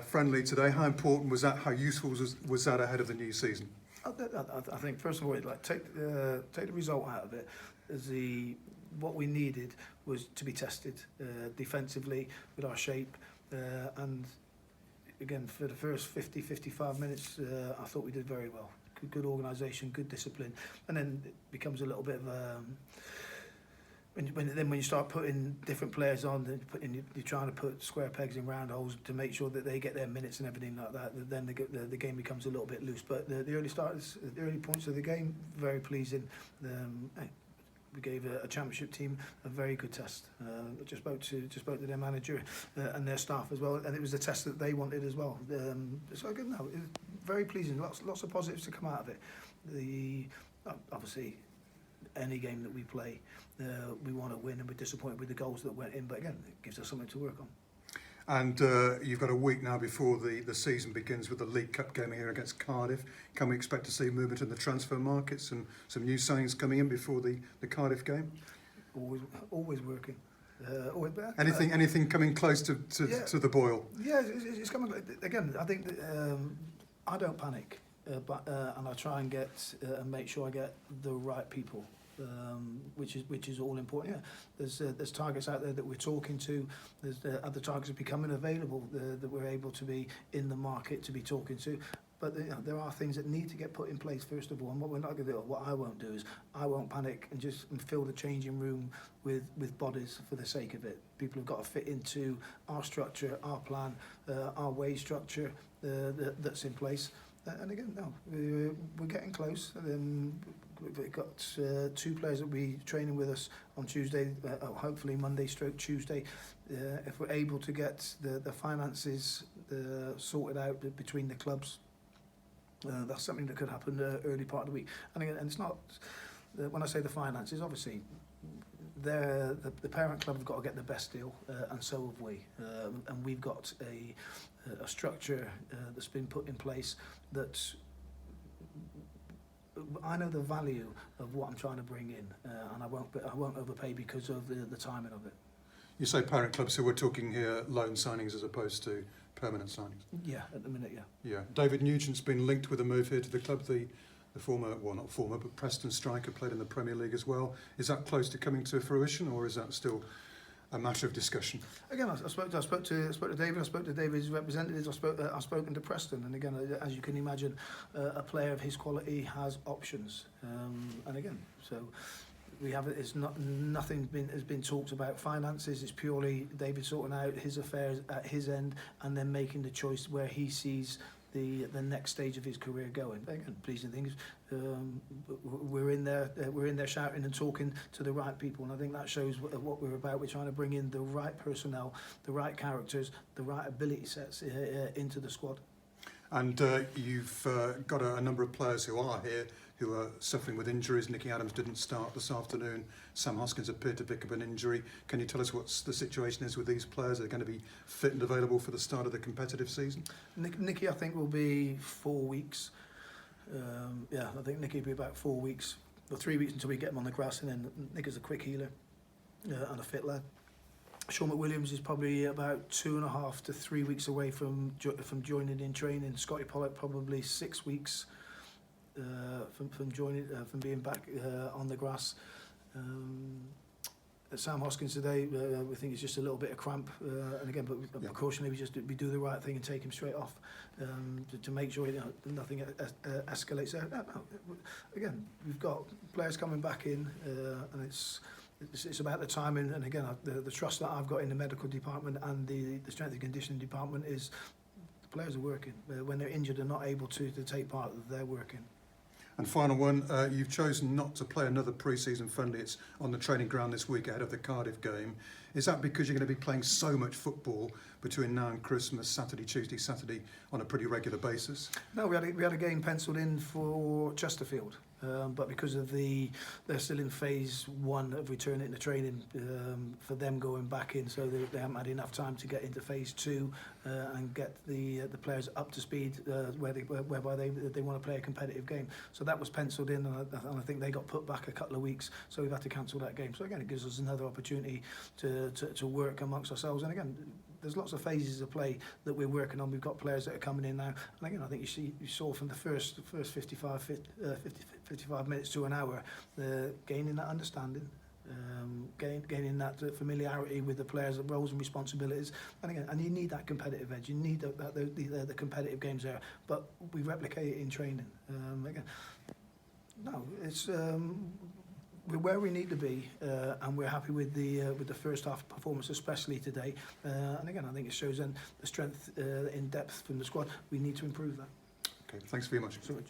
friendly today. How important was that? How useful was that ahead of the new season? I think first of all, take the result out of it. What we needed was to be tested defensively with our shape, and again for the first 50-55 minutes, I thought we did very well. Good organisation, good discipline, and then it becomes a little bit of when you start putting different players on, you're trying to put square pegs in round holes to make sure that they get their minutes and everything like that. Then the game becomes a little bit loose. But the early points of the game, very pleasing. We gave a championship team a very good test. Just spoke to their manager and their staff as well, and it was a test that they wanted as well. So again, no, it was very pleasing. Lots of positives to come out of it. Obviously, any game that we play, we want to win, and we're disappointed with the goals that went in. But again, it gives us something to work on. And you've got a week now before the season begins with the League Cup game here against Cardiff. Can we expect to see movement in the transfer markets and some new signings coming in before the Cardiff game? Always working. Anything coming close to the boil? Yeah, it's coming. Again, I think that, I don't panic, and I try and and make sure I get the right people. Which is all important. Yeah, there's targets out there that we're talking to. There's other targets becoming available that we're able to be in the market to be talking to. But there are things that need to get put in place first of all. And what we're not going to do, what I won't do is I won't panic and just fill the changing room with bodies for the sake of it. People have got to fit into our structure, our plan, our wage structure that's in place. And again, no, we're getting close. We've got 2 players that will be training with us on Tuesday, hopefully Monday/Tuesday. If we're able to get the finances sorted out between the clubs, that's something that could happen early part of the week. And again, and it's not, when I say the finances, obviously, the parent club have got to get the best deal, and so have we. And we've got a structure that's been put in place that I know the value of what I'm trying to bring in, and I won't overpay because of the timing of it. You say parent club, so we're talking here loan signings as opposed to permanent signings? Yeah, at the minute, yeah. Yeah. David Nugent's been linked with a move here to the club. The former, well not former, but Preston striker, played in the Premier League as well. Is that close to coming to fruition, or is that still a matter of discussion? Again, I spoke to David. I spoke to David's representatives. I've spoken to Preston, and again, as you can imagine, a player of his quality has options. And again, so we have nothing has been talked about finances. It's purely David sorting out his affairs at his end, and then making the choice where he sees the next stage of his career going. Again, pleasing things. We're in there shouting and talking to the right people, and I think that shows what we're about. We're trying to bring in the right personnel, the right characters, the right ability sets into the squad. And you've got a number of players who are here who are suffering with injuries. Nicky Adams didn't start this afternoon. Sam Hoskins appeared to pick up an injury. Can you tell us what the situation is with these players? Are they going to be fit and available for the start of the competitive season? Nicky, I think, will be 4 weeks. I think Nicky will be about 4 weeks, or 3 weeks until we get him on the grass, and then Nicky's a quick healer and a fit lad. Sean McWilliams is probably about 2.5 to 3 weeks away from joining in training. Scotty Pollock probably 6 weeks from being back on the grass. Sam Hoskins today, we think it's just a little bit of cramp, and again, but precautionary, we do the right thing and take him straight off to make sure nothing escalates there. Again, we've got players coming back in, and it's about the timing. And again, the trust that I've got in the medical department and the strength and conditioning department is the players are working. When they're injured and not able to take part, they're working. And final one, you've chosen not to play another pre-season friendly. It's on the training ground this week ahead of the Cardiff game. Is that because you're going to be playing so much football between now and Christmas, Tuesday, Saturday, on a pretty regular basis? No, we had a game penciled in for Chesterfield, but because of they're still in phase 1 of returning into training, for them going back in, so they haven't had enough time to get into phase 2 and get the players up to speed whereby they want to play a competitive game. So that was penciled in, and I think they got put back a couple of weeks, so we've had to cancel that game. So again, it gives us another opportunity to work amongst ourselves, and again, there's lots of phases of play that we're working on. We've got players that are coming in now, and again, I think you saw from the first 55 minutes to an hour, gaining that understanding. Gaining that familiarity with the players' roles and responsibilities, and again, and you need that competitive edge. You need the competitive games there, but we replicate it in training. Again, no, it's we're where we need to be, and we're happy with the first half performance, especially today. And again, I think it shows then the strength in depth from the squad. We need to improve that. Okay, thanks very much. So